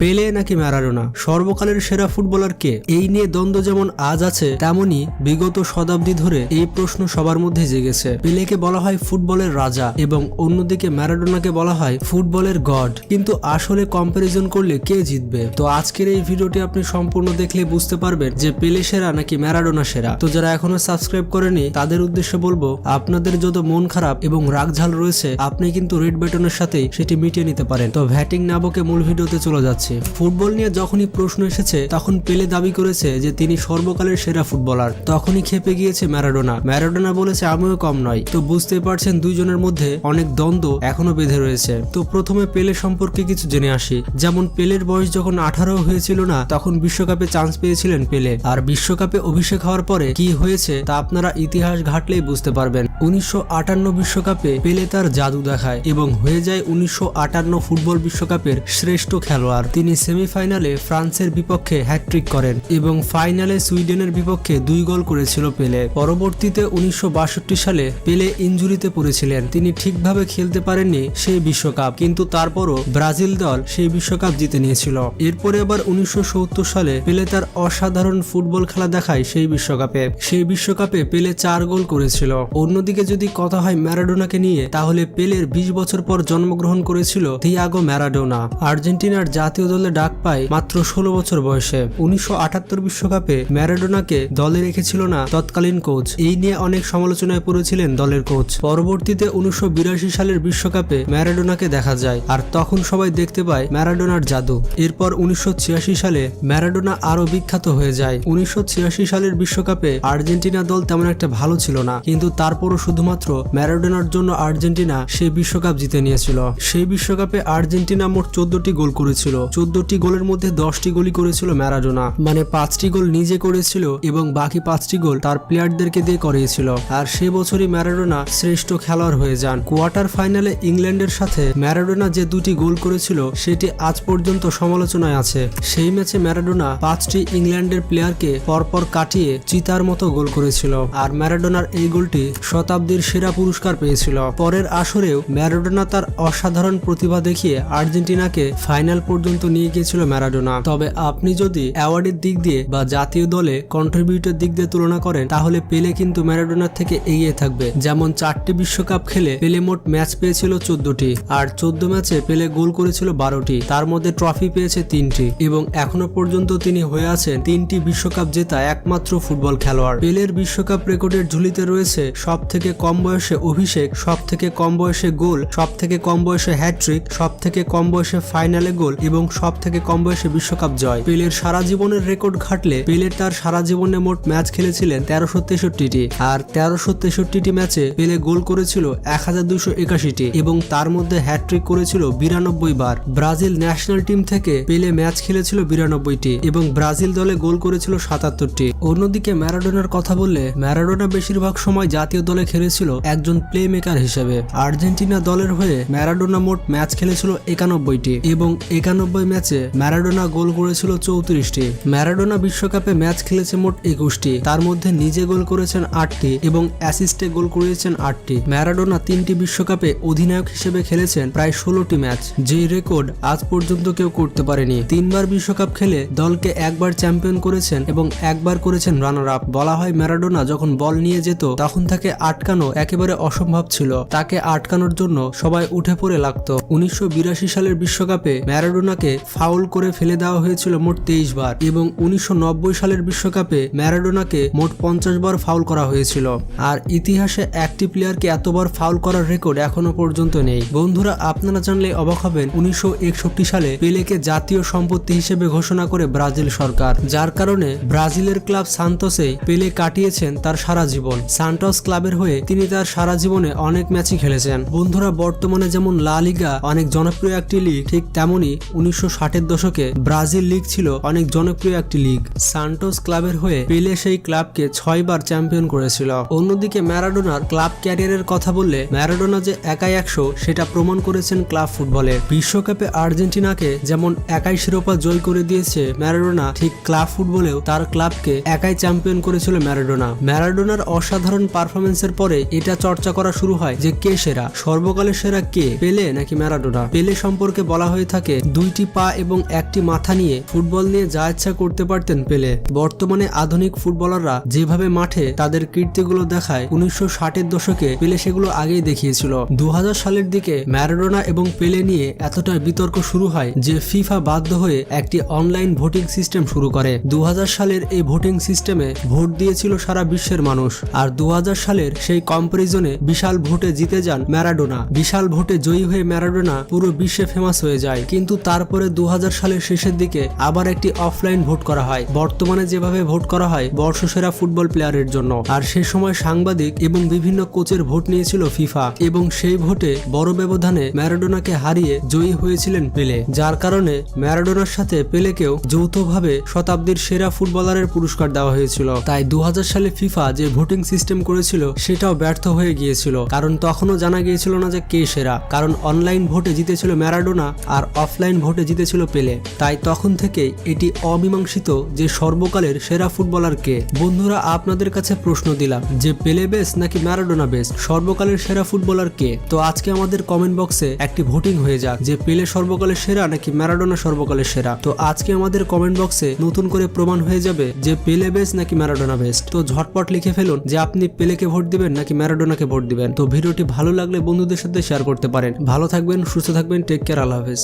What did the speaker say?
পেলে নাকি ম্যারাডোনা সর্বকালের সেরা ফুটবলার কে? এই নিয়ে দ্বন্দ্ব যেমন আজ আছে তেমনি বিগত শতাব্দী ধরে এই প্রশ্ন সবার মধ্যে জেগেছে। পেলেকে বলা হয় ফুটবলের রাজা এবং অন্যদিকে ম্যারাডোনাকে বলা হয় ফুটবলের গড। কিন্তু আসলে কম্পারিজন করলে কে জিতবে? তো আজকের এই ভিডিওটি আপনি সম্পূর্ণ দেখলে বুঝতে পারবেন যে পেলে সেরা নাকি ম্যারাডোনা সেরা। তো যারা এখনো সাবস্ক্রাইব করেনি তাদের উদ্দেশ্যে বলবো, আপনাদের যত মন খারাপ এবং রাগঝাল রয়েছে আপনি কিন্তু রেড বাটনের সাথেই সেটি মিটিয়ে নিতে পারেন। তো ভ্যাটিং না বকে মূল ভিডিওতে চলে যাচ্ছে। ফুটবল নিয়ে যখনই প্রশ্ন এসেছে তখন পেলে দাবি করেছে যে তিনি সর্বকালের সেরা ফুটবলার। তখনই খেপে গিয়েছে ম্যারাডোনা বলেছে আমিও কম নয়। তো বুঝতে পারছেন দুইজনের মধ্যে অনেক দ্বন্দ্ব এখনো বেঁধে রয়েছে। তো প্রথমে পেলে সম্পর্কে কিছু জেনে আসি। যেমন পেলের বয়স যখন 18 হয়েছিল না তখন বিশ্বকাপে চান্স পেয়েছিলেন পেলে। আর বিশ্বকাপে অভিষেক হওয়ার পরে কি হয়েছে তা আপনারা ইতিহাস ঘাটলেই বুঝতে পারবেন। 1958 বিশ্বকাপে পেলে তার জাদু দেখায় এবং হয়ে যায় 1958 ফুটবল বিশ্বকাপের শ্রেষ্ঠ খেলোয়াড়। তিনি সেমিফাইনালে ফ্রান্সের বিপক্ষে হ্যাটট্রিক করেন এবং ফাইনালে সুইডেনের বিপক্ষে 2 গোল করেছিল পেলে। পরবর্তীতে 1962 সালে পেলে ইনজুরিতে পড়েছিলেন, তিনি ঠিকভাবে খেলতে পারেননি সেই বিশ্বকাপ, কিন্তু তারপরও ব্রাজিল দল সেই বিশ্বকাপ জিতে নিয়েছিল। এরপরে আবার 1970 সালে পেলে তার অসাধারণ ফুটবল খেলা দেখায় সেই বিশ্বকাপে পেলে 4 গোল করেছিল। অন্যদিকে যদি কথা হয় ম্যারাডোনাকে নিয়ে, তাহলে পেলের 20 বছর পর জন্মগ্রহণ করেছিল থিয়াগো ম্যারাডোনা। আর্জেন্টিনার জাতীয় দলে ডাক পায় মাত্র 16 বছর বয়সে। 1978 বিশ্বকাপে ম্যারাডোনাকে দলে রেখেছিল না তৎকালীন কোচ। এই নিয়ে অনেক সমালোচনায় পড়েছিলেন দলের কোচ। পরবর্তীতে 1982 সালের বিশ্বকাপে ম্যারাডোনাকে দেখা যায় আর তখন সবাই দেখতে পায় ম্যারাডোনার জাদু। এরপর 1986 সালে ম্যারাডোনা আরো বিখ্যাত হয়ে যায়। 1986 সালের বিশ্বকাপে আর্জেন্টিনা দল তেমন একটা ভালো ছিল না, কিন্তু তারপরও শুধুমাত্র ম্যারাডোনার জন্য আর্জেন্টিনা সেই বিশ্বকাপ জিতে নিয়েছিল। সেই বিশ্বকাপে আর্জেন্টিনা মোট 14টি গোল করেছিল। 14টি গোলের মধ্যে 10টি গোলই করেছিল ম্যারাডোনা, মানে 5টি গোল নিজে করেছিল এবং বাকি 5টি গোল তার প্লেয়ারদেরকে দিয়ে করিয়েছিল। আর সে বছরই ম্যারাডোনা শ্রেষ্ঠ খেলোয়াড় হয়ে যান। কোয়ার্টার ফাইনালে ইংল্যান্ডের সাথে ম্যারাডোনা যে 2টি গোল করেছিল সেটি আজ পর্যন্ত সমালোচনায় আছে। সেই ম্যাচে ম্যারাডোনা 5টি ইংল্যান্ডের প্লেয়ারকে পরপর কাটিয়ে চিতার মতো গোল করেছিল। আর ম্যারাডোনার এই গোলটি শতাব্দীর সেরা পুরস্কার পেয়েছিল। পরের আসরেও ম্যারাডোনা তার অসাধারণ প্রতিভা দেখিয়ে আর্জেন্টিনাকে ফাইনাল পর্যন্ত নিয়ে গিয়েছিল ম্যারাডোনা। তবে আপনি যদি অ্যাওয়ার্ডের দিক দিয়ে বা জাতীয় দলে কন্ট্রিবিউটের দিক দিয়ে তুলনা করেন তাহলে পেলে কিন্তু ম্যারাডোনার থেকে এগিয়ে থাকবে। যেমন 4টি বিশ্বকাপ খেলে পেলে মোট ম্যাচ পেয়েছিল 14টি, আর 14 ম্যাচে পেলে গোল করেছিল 12টি। তার মধ্যে ট্রফি পেয়েছে 3টি এবং এখনো পর্যন্ত তিনি হয়ে আছেন 3টি বিশ্বকাপ জেতা একমাত্র ফুটবল খেলোয়াড়। পেলের বিশ্বকাপ রেকর্ডের ঝুলিতে রয়েছে সব থেকে কম বয়সে অভিষেক, সব থেকে কম বয়সে গোল, সব থেকে কম বয়সে হ্যাটট্রিক, সব থেকে কম বয়সে ফাইনালে গোল এবং সব থেকে কম বয়সে বিশ্বকাপ জয়। পেলের সারা জীবনের রেকর্ড ঘাটলে পেলে তার সারা জীবনে মোট ম্যাচ খেলেছিলেন 1363টি, আর 1363টি ম্যাচে পেলে গোল করেছিল 1281টি এবং তার মধ্যে হ্যাটট্রিক করেছিল 92 বার। ব্রাজিল ন্যাশনাল টিম থেকে পেলে ম্যাচ খেলেছিল 92টি এবং ব্রাজিল দলে গোল করেছিল 77টি। অন্যদিকে ম্যারাডোনার কথা বললে, ম্যারাডোনা বেশিরভাগ সময় জাতীয় দলে খেলেছিল একজন প্লে মেকার হিসেবে। আর্জেন্টিনা দলের হয়ে ম্যারাডোনা মোট ম্যাচ খেলেছিল 91টি এবং 91 ম্যাচে ম্যারাডোনা গোল করেছিল 34টি। ম্যারাডোনা বিশ্বকাপে ম্যাচ খেলেছে মোট 21টি, তার মধ্যে নিজে গোল করেছেন 8টি এবং অ্যাসিস্টে গোল করেছেন 8টি। ম্যারাডোনা 3টি বিশ্বকাপে অধিনায়ক হিসেবে খেলেছেন প্রায় 16টি ম্যাচ, যেই রেকর্ড আজ পর্যন্ত কেউ করতে পারেনি। 3বার বিশ্বকাপ খেলে দলকে একবার চ্যাম্পিয়ন করেছেন এবং একবার করেছেন রানার আপ। বলা হয় ম্যারাডোনা যখন বল নিয়ে যেত তখন তাকে আটকানো একেবারে অসম্ভব ছিল। তাকে আটকানোর জন্য সবাই উঠে পড়ে লাগতো। 1982 সালের বিশ্বকাপে ম্যারাডোনাকে ফাউল করে ফেলে দেওয়া হয়েছিল মোট 23 বার এবং 1990 সালের বিশ্বকাপে ম্যারাডোনাকে মোট 50 বার ফাউল করা হয়েছিল। আর ইতিহাসে একটি প্লেয়ারকে এতবার ফাউল করার রেকর্ড এখনো পর্যন্ত নেই। বন্ধুরা, আপনারা জানলে অবাক হবেন 1961 সালে পেলেকে জাতীয় সম্পত্তি হিসেবে ঘোষণা করে ব্রাজিল সরকার, যার কারণে ব্রাজিলের ক্লাব সান্তোসে পেলে কাটিয়েছেন তার সারা জীবন। সান্টোস ক্লাবের হয়ে তিনি তার সারা জীবনে অনেক ম্যাচই খেলেছেন। বন্ধুরা, বর্তমানে যেমন লা লিগা অনেক জনপ্রিয় একটি লিগ, ঠিক তেমনি 1960-এর দশকে ব্রাজিল লিগ ছিল অনেক জনপ্রিয় একটি লিগ। সান্টোস ক্লাবের হয়ে পেলে সেই ক্লাবকে 6 বার চ্যাম্পিয়ন করেছিল। অন্যদিকে ম্যারাডোনার ক্লাব ক্যারিয়ারের কথা বললে, ম্যারাডোনা যে একাই 100 সেটা প্রমাণ করেছেন ক্লাব ফুটবলে। বিশ্বকাপে আর্জেন্টিনাকে যেমন একাই শিরোপা জয় করে দিয়েছে ম্যারাডোনা, ঠিক ক্লাব ফুটবলেও তার ক্লাবকে একাই চ্যাম্পিয়ন করেছিল ম্যারাডোনার অসাধারণ পারফরমেন্সের পরে এটা চর্চা করা শুরু হয় যে কে সেরা, সর্বকালের সেরা কে, পেলে নাকি ম্যারাডোনা। পেলে সম্পর্কে বলা হয়ে থাকে 2টি পা এবং একটি মাথা নিয়ে ফুটবল নিয়ে যা ইচ্ছা করতে পারতেন পেলে। বর্তমানে আধুনিক ফুটবলাররা যেভাবে মাঠে তাদের কীর্তিগুলো দেখায় 1960-এর দশকে পেলে সেগুলো আগেই দেখিয়েছিল। 2000 সালের দিকে ম্যারাডোনা এবং পেলে নিয়ে এতটা বিতর্ক শুরু হয় যে ফিফা বাধ্য হয়ে একটি অনলাইন ভোটিং সিস্টেম শুরু করে। 2000 সালের এই ভোটিং সিস্টেমে ভোট দিয়েছিল সারা বিশ্বের মানুষ। আর 2000 সালের সেই কম্পারিজনে বিশাল ভোটে জিতে যান ম্যারাডোনা। বিশাল ভোটে জয়ী হয়ে ম্যারাডোনা পুরো বিশ্বে ফেমাস হয়ে যায়। কিন্তু তারপরে 2000 সালের শেষের দিকে আবার একটি অফলাইন ভোট করা হয়, বর্তমানে যেভাবে ভোট করা হয় বর্ষসেরা ফুটবল প্লেয়ারের জন্য। আর সে সময় সাংবাদিক এবং বিভিন্ন কোচের ভোট নিয়েছিল ফিফা, এবং সেই ভোটে বড় ব্যবধানে ম্যারাডোনাকে হারিয়ে জয়ী হয়েছিলেন পেলে, যার কারণে ম্যারাডোনার সাথে পেলেকেও যৌথভাবে শতাব্দীর সেরা ফুটবলারের পুরস্কার দেওয়া হয়েছিল। তাই 2000 সালে ফিফা যে ভোটিং সিস্টেম করেছিল সেটাও ব্যর্থ হয়ে গিয়েছিল, কারণ তখনও জানা গিয়েছিল না যে কে সেরা, কারণ অনলাইন ভোটে জিতেছিল ম্যারাডোনা আর অফলাইন ভোটে জিতেছিল পেলে। তাই তখন থেকেই এটি অমীমাংসিত যে সর্বকালের সেরা ফুটবলার কে। বন্ধুরা, আপনাদের কাছে প্রশ্ন দিলাম যে পেলে বেস্ট নাকি ম্যারাডোনা বেস্ট, সর্বকালের সেরা ফুটবলার কে? তো আজকে আমাদের কমেন্ট বক্সে একটি ভোটিং হয়ে যাক যে পেলে সর্বকালের সেরা নাকি ম্যারাডোনা সর্বকালের সেরা। তো আজকে আমাদের কমেন্ট বক্সে নতুন করে প্রমাণ হয়ে যাবে যে পেলে বেস্ট নাকি ম্যারাডোনা বেস্ট। তো ঝটপট লিখে ফেলুন যে আপনি পেলেকে ভোট দিবেন নাকি ম্যারাডোনাকে ভোট দিবেন। তো ভিডিওটি ভালো লাগলে বন্ধুদের সাথে শেয়ার করতে পারেন। ভালো থাকবেন, সুস্থ থাকবেন, টেক কেয়ার, আল্লাহ হাফেজ।